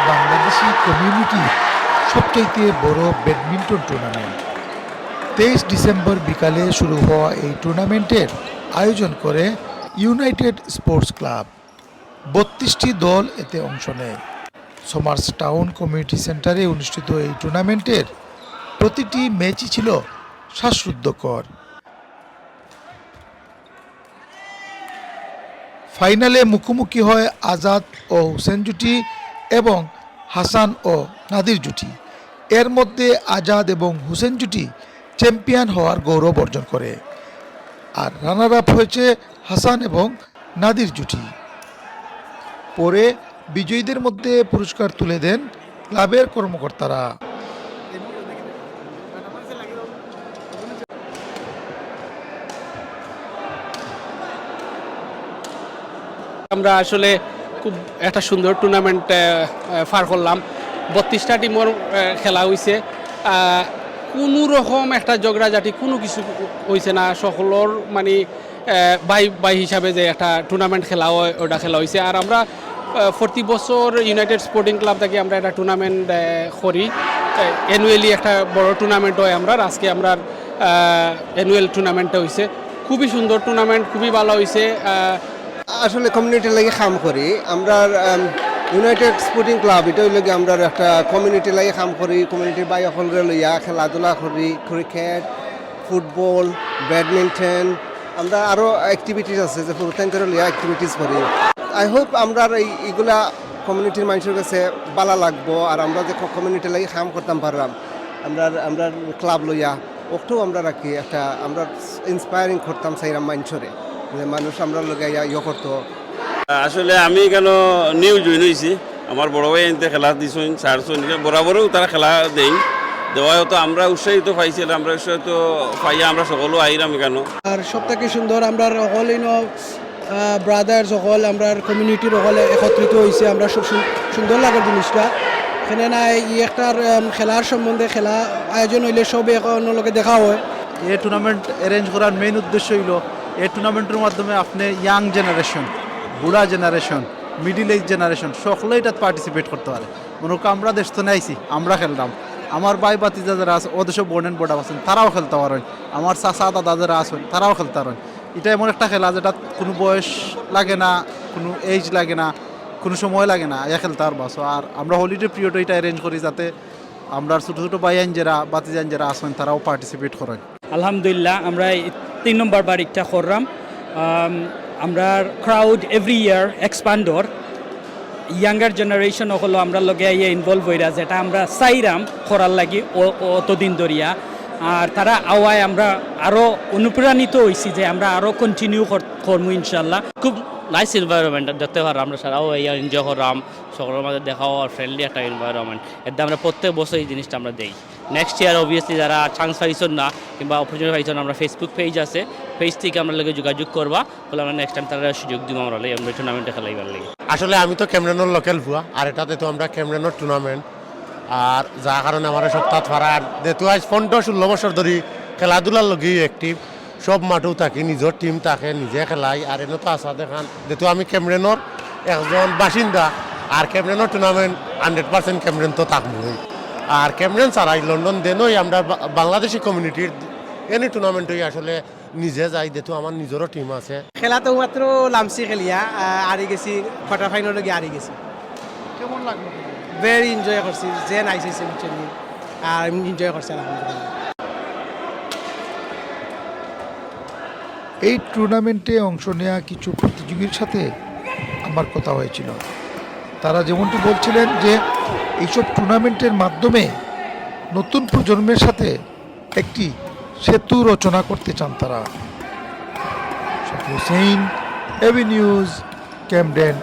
Bangladeshi community সবচাইতে বড় badminton tournament. 23 December বিকালে শুরু হওয়া এই টুর্নামেন্টের আয়োজন করে ইউনাইটেড স্পোর্টস ক্লাব। 32টি দল এতে অংশ নেয়। সমার্স টাউন কমিউনিটি সেন্টারে অনুষ্ঠিত এই টুর্নামেন্টের প্রতিটি ম্যাচই ছিল শ্বাসরুদ্ধকর। ফাইনালে মুখোমুখি হয় আজাদ ও হুসেন জুটি এবং হাসান ও নাদির জুটি। এর মধ্যে আজাদ এবং হুসেন জুটি চ্যাম্পিয়ন হওয়ার গৌরব অর্জন করে, আর রানার আপ হয়েছে হাসান এবং নাদির জুটি। পরে বিজয়ীদের মধ্যে পুরস্কার তুলে দেন ক্লাবের কর্মকর্তারা। আমরা আসলে খুব একটা সুন্দর টুর্নামেন্ট পার করলাম। 32টা টিমের খেলা হয়েছে, কোনো রকম একটা ঝগড়াঝাটি কোনো কিছু হয়েছে না। সকলের মানে বাই হিসাবে যে একটা টুর্নামেন্ট খেলা হয় ওটা খেলা হয়েছে। আর আমরা প্রতি বছর ইউনাইটেড স্পোর্টিং ক্লাব থেকে আমরা একটা টুর্নামেন্ট করি, অ্যানুয়ালি একটা বড় টুর্নামেন্ট হয় আমরা। আজকে আমরা অ্যানুয়াল টুর্নামেন্টটা হয়েছে, খুবই সুন্দর টুর্নামেন্ট, খুবই ভালো হয়েছে। আসলে কমিউনিটির লাগে কাম করি আমরা। ইউনাইটেড স্পোর্টিং ক্লাব এটা হইলে আমরা একটা কমিউনিটির লাগে কাম করি। কমিউনিটির বাই সকলরে লইয়া খেলাধুলা করি, ক্রিকেট, ফুটবল, ব্যাডমিন্টন, আমরা আরও অ্যাক্টিভিটিস আছে যে পুরুষের লইয়া অ্যাক্টিভিটিস করি। আই হোপ আমরা এইগুলা কমিউনিটির মানুষের কাছে ভালো লাগবো, আর আমরা যে কমিউনিটির লাগে কাম করতাম পারলাম আমরা ক্লাব লইয়া ওটাও আমরা রাখি একটা আমরা ইন্সপায়ারিং করতাম সেইরাম মানুষরে, যে মানুষ আমরা লগে ইয়ে করতো। আসলে আমি কেন নিউ জয়েন হয়েছি, আমার বড় ভাই এনতে খেলা দিছুন ছাড়ছুন, বরাবরও তারা খেলা দেই দেওয়া হতো। আমরা উৎসাহিত পাইছিলাম, আমরা উৎসাহিত পাইয়া আমরা সকলেও আইরাম কেন। আর সব থেকে সুন্দর আমরা সকল ব্রাদার সকল আমরা কমিউনিটির সকলে একত্রিত হয়েছে। আমরা সব সুন্দর লাগে জিনিসটা। এখানে না একটা খেলার সম্বন্ধে খেলা আয়োজন হইলে সব একে দেখা হয়। এই টুর্নামেন্ট অ্যারেঞ্জ করার মেইন উদ্দেশ্য হইল এই টুর্নামেন্টের মাধ্যমে আপনি ইয়াং জেনারেশন, বুড়া জেনারেশন, মিডিল এজ জেনারেশন সকলেই এটাতে পার্টিসিপেট করতে পারে। মনে হোক আমরা দেশ তো আইছি, আমরা খেলতাম, আমার ভাই বাতিজা যারা আছে ওদের সব বোর্ড অ্যান্ড বোর্ড আছেন তারাও খেলতে পারেন, আমার চাচা দাদা যারা আছেন তারাও খেলতে পারেন। এটা এমন একটা খেলা যেটা কোনো বয়স লাগে না, কোনো এজ লাগে না, কোনো সময় লাগে না, খেলতে পারবা। আর আমরা হলিডে পিরিয়ড এটা অ্যারেঞ্জ করি যাতে আমরা ছোটো ছোটো ভাইয়ান যারা বাতিজান যারা আছেন তারাও পার্টিসিপেট করেন। আলহামদুলিল্লাহ আমরা 3 নম্বর বার একটা করলাম। আমরা crowd every year expander younger generation হলো আমরা লগে ইনভলভ হইরা, যেটা আমরা চাইরাম করার লাগি অতদিন ধরিয়া। আর তারা আওয়ায় আমরা আরও অনুপ্রাণিত হয়েছি যে আমরা আরও কন্টিনিউ করবো ইনশাল্লাহ। খুব নাইস এনভায়রনমেন্ট দেখতে পারলাম, আমরা সারাও এনজয় করলাম, সকলের মাঝে দেখাও আর ফ্রেন্ডলি একটা এনভায়রনমেন্ট। এতে আমরা প্রত্যেক বছর এই জিনিসটা আমরা দেই। নেক্সট ইয়ার অবভিয়াসলি যারা চান্স পাইছেন না কিংবা অপরচুনিটি পাইছেন, আমরা ফেসবুক পেজ আছে, পেজ থেকে আমরা লোকে যোগাযোগ করবা বলে আমরা নেক্সট টাইম তারা সুযোগ দিব আমরা আমরা টুর্নামেন্টে খেলাইবার লাগে। আসলে আমি তো ক্যামেরনের লোকাল ভুয়া, আর এটাতে তো আমরা ক্যামেরনের টুর্নামেন্ট, আর যার কারণে আমার সপ্তাহ ফারার যেহেতু আজ 15-16 বছর ধরে খেলাধুলার লগেই অ্যাক্টিভ, সব মাঠেও থাকি, নিজের টিম থাকে, নিজে খেলাই। আর এনে তো আসা দেখান যেহেতু আমি ক্যামেরনের একজন বাসিন্দা, আর ক্যামেরনের টুর্নামেন্ট 100% ক্যামেরন তো থাকবই। আর ক্যামেরন ছাড়াই লন্ডন দেনই আমরা বাংলাদেশি কমিউনিটির এনি টুর্নামেন্টই আসলে নিজে যাই, যেহেতু আমার নিজেরও টিম আছে। খেলা তো মাত্র লামসি খেলিয়া হারি গেছি, কোয়ার্টার ফাইনালে গিয়ে হারি গেছি। কেমন লাগলো? ভেরি এনজয় করছি, যে নাইসি আর এনজয় করছি আলহামদুলিল্লাহ। এই টুর্নামেন্টে অংশ নেওয়া কিছু প্রতিযোগীর সাথে আমার কথা হয়েছিল। তারা যেমনটি বলছিলেন যে এইসব টুর্নামেন্টের মাধ্যমে নতুন প্রজন্মের সাথে একটি সেতু রচনা করতে চান তারা। Shakil Hossain, AB News, Camden.